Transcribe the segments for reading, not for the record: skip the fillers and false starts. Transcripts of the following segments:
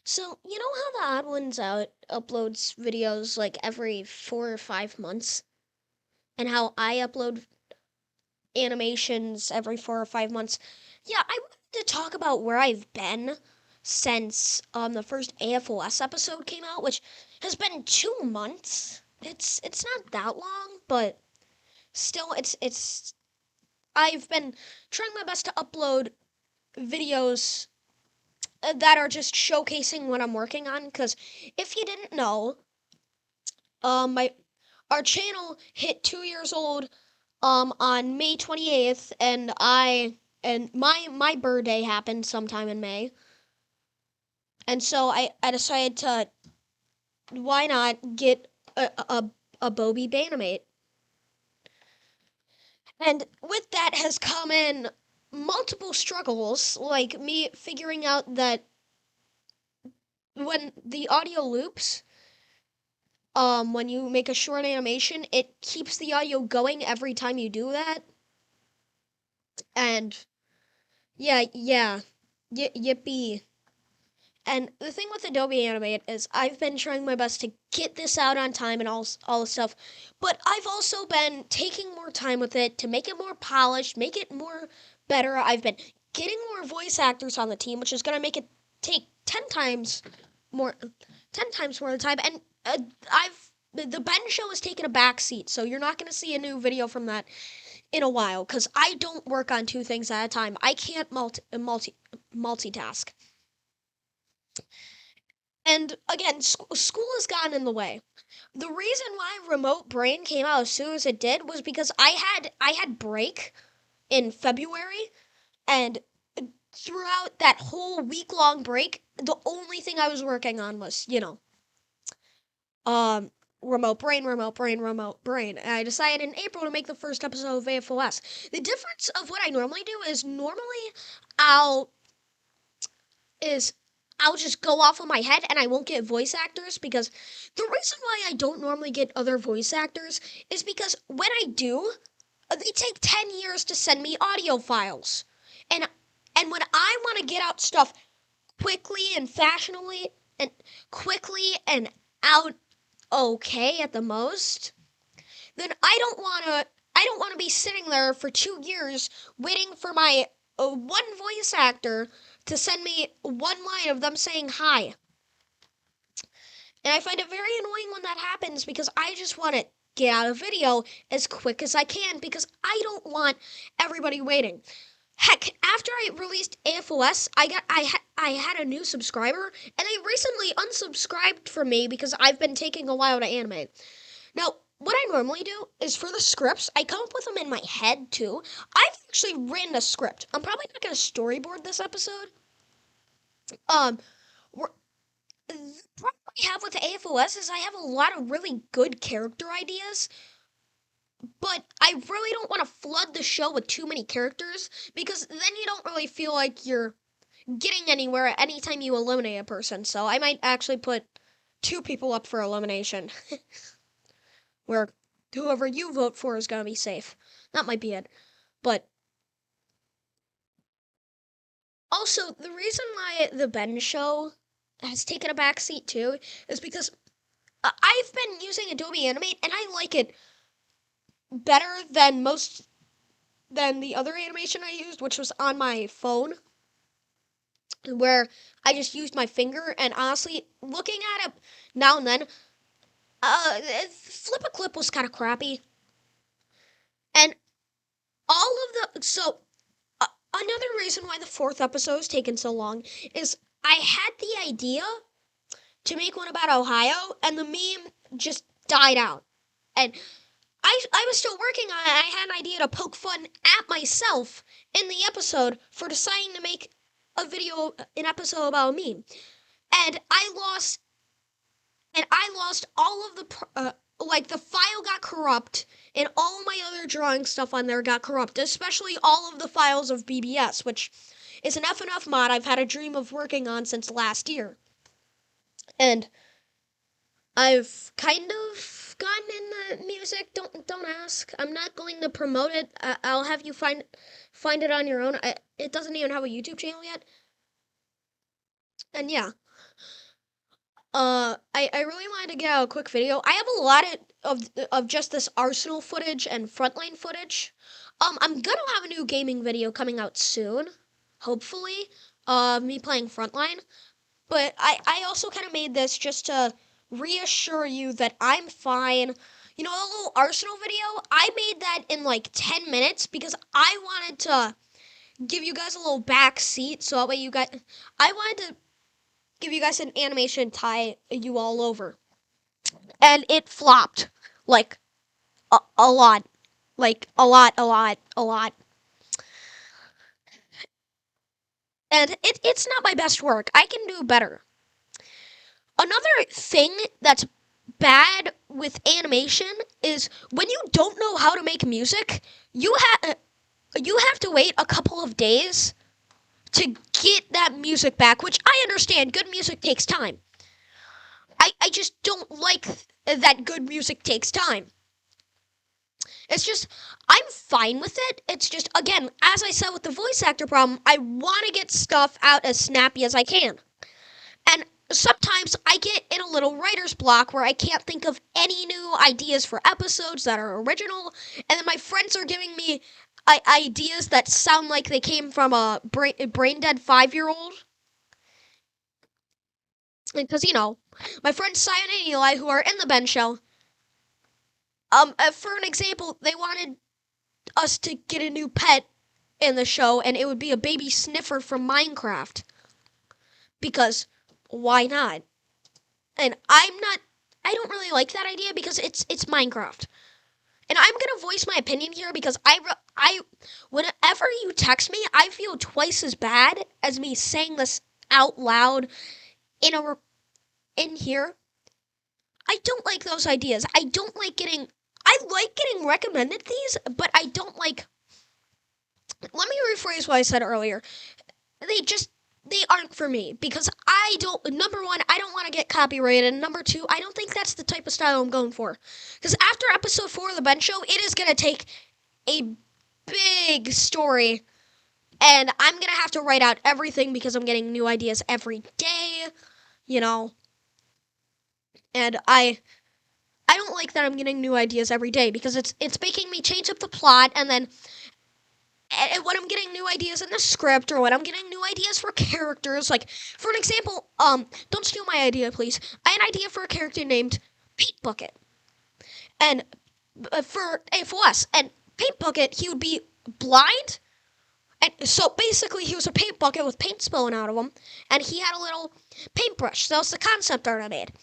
So, you know how the Odd Ones Out uploads videos like every 4 or 5 months? And how I upload animations every 4 or 5 months? Yeah, I wanted to talk about where I've been since the first AFOS episode came out, which has been 2 months. It's not that long, but still it's I've been trying my best to upload videos that are just showcasing what I'm working on. Because if you didn't know, my our channel hit 2 years old on May 28th, and my birthday happened sometime in May, and so I decided to why not get a Bobby Banamate, and with that has come in multiple struggles, like me figuring out that when the audio loops, when you make a short animation, it keeps the audio going every time you do that. And yeah, yippee. And the thing with Adobe Animate is I've been trying my best to get this out on time and all this stuff, but I've also been taking more time with it to make it more polished, make it more better. I've been getting more voice actors on the team, which is going to make it take more 10 times more of the time. And I've the Ben show has taken a back seat, so you're not going to see a new video from that in a while because I don't work on two things at a time. I can't multitask. And again, school has gotten in the way. The reason why Remote Brain came out as soon as it did was because I had break in February, and throughout that whole week long break, the only thing I was working on was um Remote Brain, Remote Brain, Remote Brain. And I decided in April to make the first episode of AFOS. The difference of what I normally do is I'll is I'll just go off of my head and I won't get voice actors, because the reason why I don't normally get other voice actors is because when I do, they take 10 years to send me audio files. And when I want to get out stuff quickly and fashionably and quickly and out okay at the most, then I don't want to be sitting there for 2 years waiting for my one voice actor to send me one line of them saying hi. And I find it very annoying when that happens, because I just want to get out a video as quick as I can, because I don't want everybody waiting. Heck, after I released AFOS, I had a new subscriber, and they recently unsubscribed from me because I've been taking a while to animate. Now, what I normally do is, for the scripts, I come up with them in my head too. I've actually written a script. I'm probably not going to storyboard this episode. Um, the problem I have with AFOS is I have a lot of really good character ideas, but I really don't want to flood the show with too many characters, because then you don't really feel like you're getting anywhere anytime you eliminate a person. So I might actually put 2 people up for elimination, where whoever you vote for is gonna be safe. That might be it. But also, the reason why the Ben show has taken a backseat too is because I've been using Adobe Animate and I like it better than the other animation I used, which was on my phone, where I just used my finger. And honestly, looking at it now and then, Flip a Clip was kind of crappy. And all of the another reason why the fourth episode is taken so long is I had the idea to make one about Ohio, and the meme just died out. And I was still working on it. I had an idea to poke fun at myself in the episode for deciding to make an episode about a meme. And I lost all of like the file got corrupt, and all of my other drawing stuff on there got corrupt, especially all of the files of BBS, which is an FNF mod I've had a dream of working on since last year. And I've kind of gotten in the music. Don't ask. I'm not going to promote it. I'll have you find it on your own. It doesn't even have a YouTube channel yet. And yeah, I really wanted to get out a quick video. I have a lot of just this Arsenal footage and frontline footage. I'm gonna have a new gaming video coming out soon, hopefully. Me playing frontline. But I also kind of made this just to reassure you that I'm fine. You know, a little Arsenal video, I made that in like 10 minutes because I wanted to give you guys a little back seat so that way I wanted to give you guys an animation tie you all over. And it flopped. Like, a lot. Like, a lot. And it's not my best work. I can do better. Another thing that's bad with animation is when you don't know how to make music, you have to wait a couple of days to get that music back, which I understand. Good music takes time. I just don't like that good music takes time. It's just, I'm fine with it. It's just, again, as I said with the voice actor problem, I want to get stuff out as snappy as I can. And sometimes I get in a little writer's block where I can't think of any new ideas for episodes that are original. And then my friends are giving me ideas that sound like they came from a brain dead 5-year old. Because, you know, my friends Simon and Eli, who are in the Ben Show, for an example, they wanted us to get a new pet in the show, and it would be a baby sniffer from Minecraft. Because why not? And I don't really like that idea because it's Minecraft. And I'm gonna voice my opinion here because whenever you text me, I feel twice as bad as me saying this out loud in in here. I don't like those ideas. I like getting recommended these, but I don't like. Let me rephrase what I said earlier. They just they aren't for me because I don't. Number one, I don't want to get copyrighted. And number two, I don't think that's the type of style I'm going for. Because after episode 4 of the Ben Show, it is gonna take a big story, and I'm gonna have to write out everything because I'm getting new ideas every day. You know, and I don't like that I'm getting new ideas every day because it's making me change up the plot and then when I'm getting new ideas in the script or when I'm getting new ideas for characters, like for an example, don't steal my idea, please. I had an idea for a character named Paint Bucket, and for AFOS, and Paint Bucket, he would be blind, and so basically he was a paint bucket with paint spilling out of him, and he had a little paintbrush. So that was the concept art I made,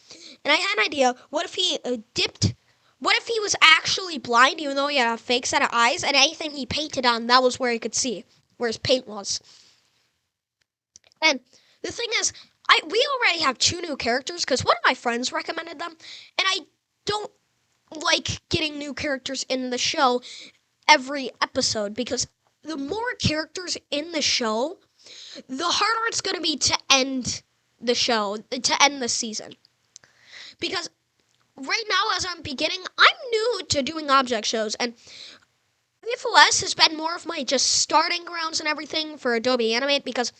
and I had an idea. What if he dipped? What if he was actually blind, even though he had a fake set of eyes, and anything he painted on, that was where he could see, where his paint was. And the thing is, we already have 2 new characters because one of my friends recommended them, and I don't like getting new characters in the show every episode because the more characters in the show, the harder it's going to be to end the show, to end the season. Because right now, as I'm beginning, I'm new to doing object shows, and VFOS has been more of my just starting grounds and everything for Adobe Animate because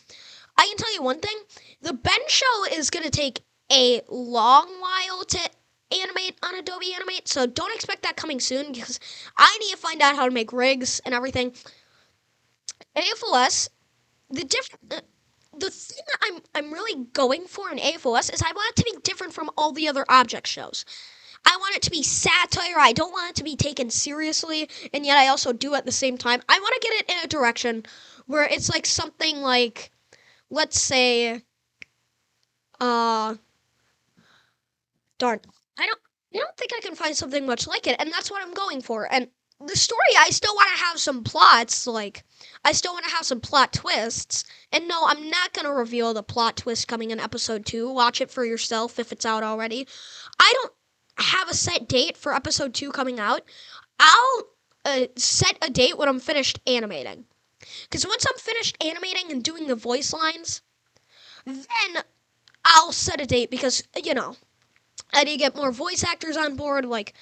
I can tell you one thing, the Ben Show is going to take a long while to animate on Adobe Animate, so don't expect that coming soon because I need to find out how to make rigs and everything. AFOS, the thing that I'm really going for in AFOS is I want it to be different from all the other object shows. I want it to be satire. I don't want it to be taken seriously, and yet I also do at the same time. I want to get it in a direction where it's like something like, let's say, uh, darn, I don't, I don't think I can find something much like it, and that's what I'm going for. And the story, I still want to have some plots, like, I still want to have some plot twists. And no, I'm not going to reveal the plot twist coming in episode 2. Watch it for yourself if it's out already. I don't have a set date for episode 2 coming out. I'll set a date when I'm finished animating. Because once I'm finished animating and doing the voice lines, then I'll set a date because, you know, I need to get more voice actors on board. Like,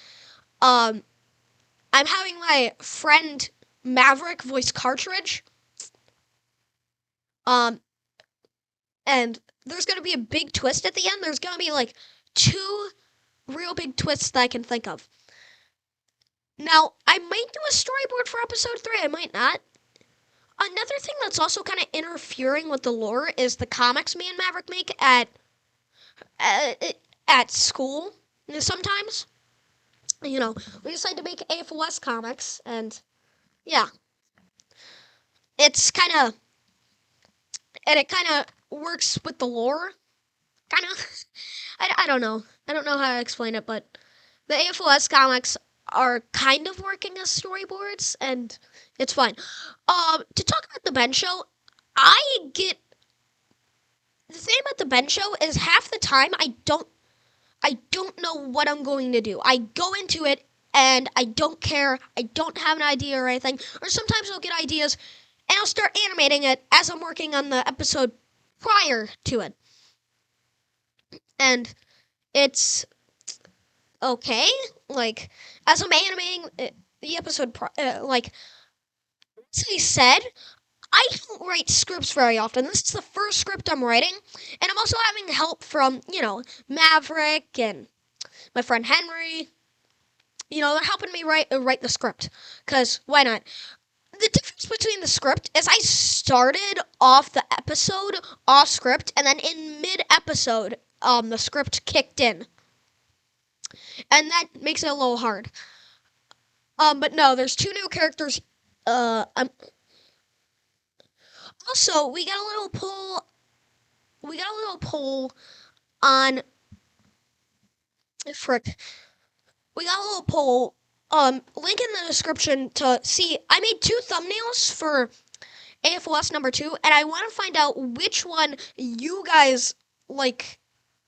I'm having my friend Maverick voice Cartridge. Um, and there's gonna be a big twist at the end. There's gonna be like two real big twists that I can think of. Now, I might do a storyboard for episode 3, I might not. Another thing that's also kind of interfering with the lore is the comics me and Maverick make at, at school. Sometimes, we decide to make AFOS comics, and yeah, it's kind of it kind of works with the lore. Kind of, I don't know. I don't know how to explain it, but the AFOS comics are kind of working as storyboards, and it's fine. To talk about the Ben Show, I get the thing about the Ben Show is half the time I don't know what I'm going to do. I go into it and I don't care. I don't have an idea or anything. Or sometimes I'll get ideas and I'll start animating it as I'm working on the episode prior to it. And it's okay. Like, as I'm animating the episode, like, as I said, I don't write scripts very often. This is the first script I'm writing. And I'm also having help from, Maverick and my friend Henry. They're helping me write the script. Because why not? The difference between the script is I started off the episode off script, and then in mid episode, the script kicked in, and that makes it a little hard. But no, there's two new characters. Also, we got a little poll. We got a little poll on frick. We got a little poll. Link in the description to see. I made 2 thumbnails for AFOS number 2, and I want to find out which one you guys like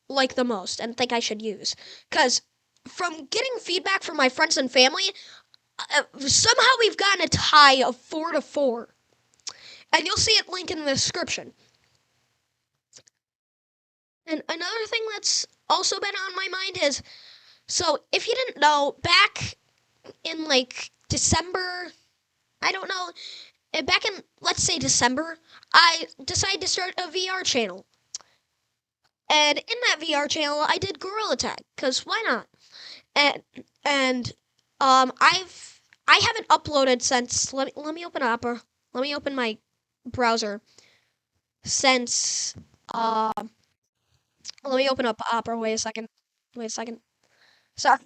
the most and think I should use. Because from getting feedback from my friends and family, somehow we've gotten a tie of 4-4. And you'll see it link in the description. And another thing that's also been on my mind is, so if you didn't know, back in like December, I don't know, back in, let's say December, I decided to start a VR channel. And in that VR channel, I did Gorilla Tag, because why not? And I haven't uploaded since, let me open Opera. Let me open my browser. Since, let me open up Opera. Wait a second. So,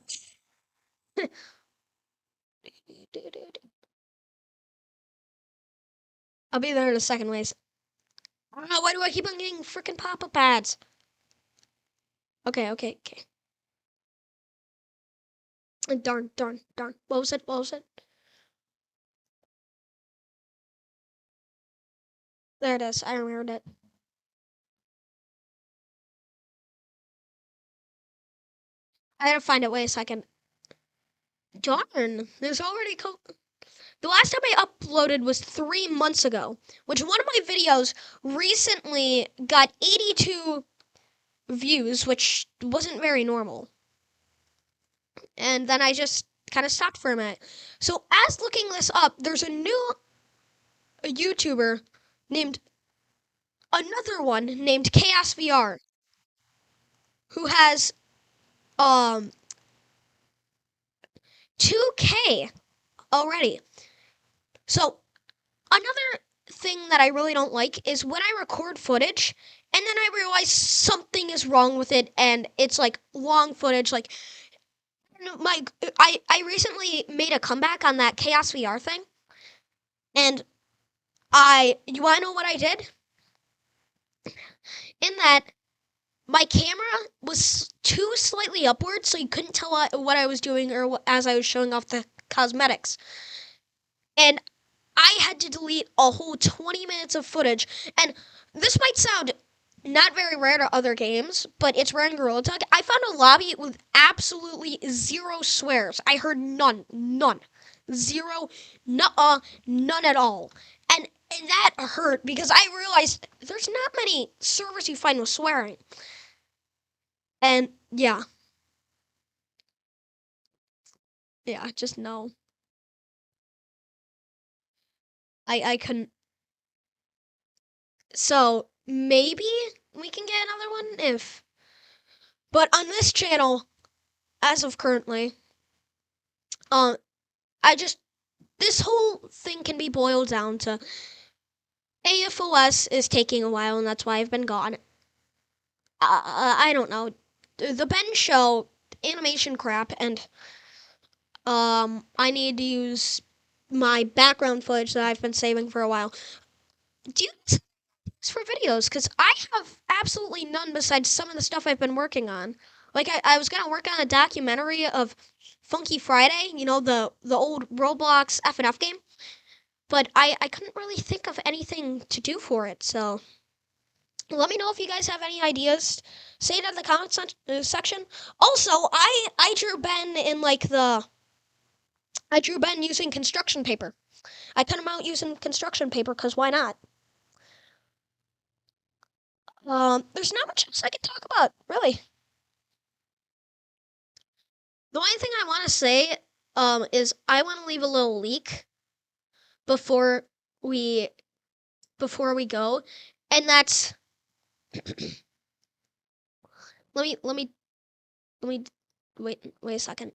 I'll be there in a second, ways. Why do I keep on getting freaking pop-up ads? Okay. Darn. What was it? There it is. I remembered it. I gotta find it. Wait a second. Darn. There's already the last time I uploaded was 3 months ago, which one of my videos recently got 82 views, which wasn't very normal. And then I just kind of stopped for a minute. So as looking this up, there's a new YouTuber named another one named Chaos VR who has 2K already. So another thing that I really don't like is when I record footage and then I realize something is wrong with it and it's like long footage. Like I recently made a comeback on that Chaos VR thing, and you want to know what I did? In that my camera was too slightly upward, so you couldn't tell what I was doing or as I was showing off the cosmetics, and I had to delete a whole 20 minutes of footage. And this might sound not very rare to other games, but it's rare in Gorilla Tag. I found a lobby with absolutely 0 swears. I heard none. 0, none at all. And that hurt because I realized there's not many servers you find with swearing. And yeah, just no. I couldn't. So maybe we can get another one if. But on this channel, as of currently, um, I just this whole thing can be boiled down to AFOS is taking a while, and that's why I've been gone. I don't know. The Ben Show animation crap, and I need to use my background footage that I've been saving for a while. Do you use for videos? Because I have absolutely none besides some of the stuff I've been working on. Like I was gonna work on a documentary of Funky Friday, the old Roblox F&F game, but I couldn't really think of anything to do for it. So let me know if you guys have any ideas. Say it in the comments section. Also, I drew Ben in I drew Ben using construction paper. I cut him out using construction paper because why not? There's not much else I can talk about, really. The only thing I want to say, is I want to leave a little leak before we go, and that's let me wait a second.